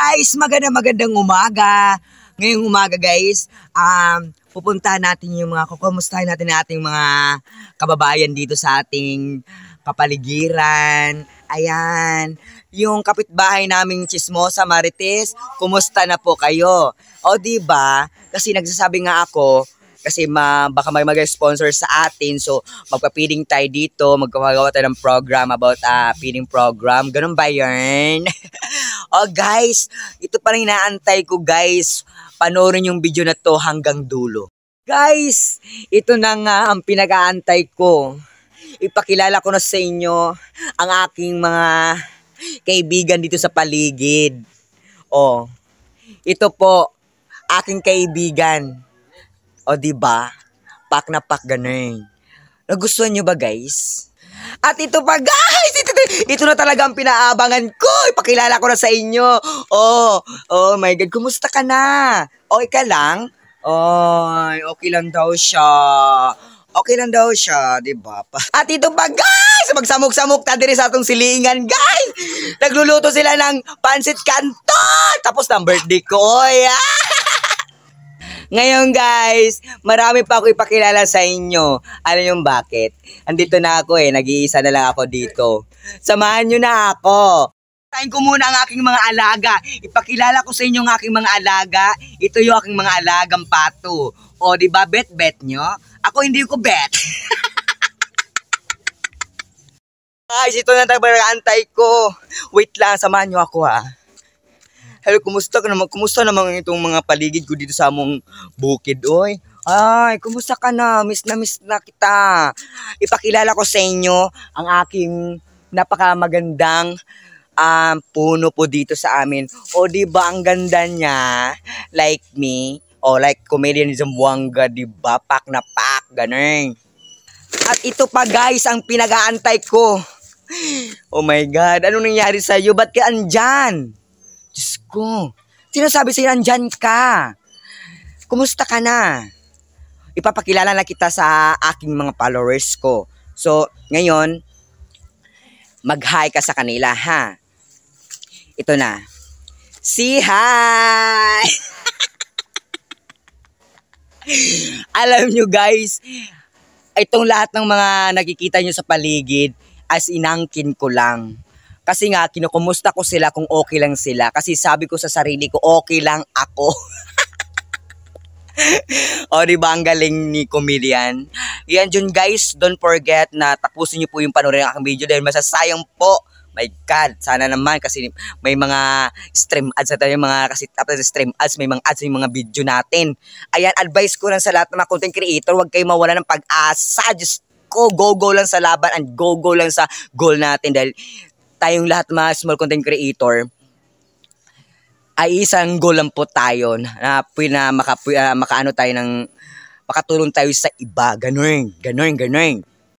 guys, magandang umaga. Ngayong umaga guys, pupuntahan natin kukumustahin natin ating mga kababayan dito sa ating kapaligiran. Ayan, yung kapitbahay naming Chismosa Marites, kumusta na po kayo? O diba, kasi nagsasabi nga ako, kasi baka may mag-sponsor sa atin. So, magpapiling tayo dito. Magkagawa tayo ng program about feeding program. Ganun ba yun? Oh guys, ito pa rin inaantay ko guys. Panoorin yung video na to hanggang dulo. Guys, ito na nga ang pinag-aantay ko. Ipakilala ko na sa inyo ang aking mga kaibigan dito sa paligid. Oh, ito po, aking kaibigan. O diba? Pak na pak ganun. Nagustuhan nyo ba guys? At ito pa guys! Ito na talaga ang pinaabangan ko! Ipakilala ko na sa inyo! Oh my God! Kumusta ka na? Okay ka lang? Okay lang daw siya. Okay lang daw siya, diba? At ito pa guys! Magsamok-samok ta diri sa atong silingan guys! Nagluluto sila ng pansit canton! Tapos ng birthday ko. Ngayon guys, marami pa ako ipakilala sa inyo. Ano yung bakit? Andito na ako nag-iisa na lang ako dito. Samahan nyo na ako. Tayin ko muna ang aking mga alaga. Ipakilala ko sa inyo ang aking mga alaga. Ito yung aking mga alagang pato. O diba bet nyo? Ako hindi ko bet. Guys, ito na tayo-antay ko. Wait lang, samahan nyo ako ha. Hello, kumusta ka naman? Kumusta naman itong mga paligid ko dito sa among bukid, oy? Ay, kumusta ka na? Miss na kita. Ipakilala ko sa inyo ang aking napakamagandang puno po dito sa amin. O, diba ang ganda niya? Like me? O, like comedian ni Zamboanga, diba? Pak na pak, ganun. At ito pa guys, ang pinag-aantay ko. Oh my God, anong nangyari sa'yo? Ba't ka andyan? Diyos ko, sinasabi sa'yo nandyan ka. Kumusta ka na? Ipapakilala na kita sa aking mga followers ko. So, ngayon, mag-hi ka sa kanila, ha? Ito na. Say hi! Alam nyo guys, itong lahat ng mga nakikita nyo sa paligid, as inangkin ko lang. Kasi nga, kinukumusta ko sila kung okay lang sila. Kasi sabi ko sa sarili ko, okay lang ako. O, diba ang galing ni comedian? Yan dyan guys, don't forget na tapusin nyo po yung panoorin ng aking video dahil masasayang po. My God, sana naman kasi may mga stream ads na tayo, kasi after the stream ads, may mga ads yung mga video natin. Ayan, advice ko lang sa lahat ng mga content creator, huwag kayo mawala ng pag-asa. Just go lang sa laban and go lang sa goal natin dahil tayong lahat mga small content creator ay isang goal lang po tayo na makaano tayo ng makatulong tayo sa iba. Ganun.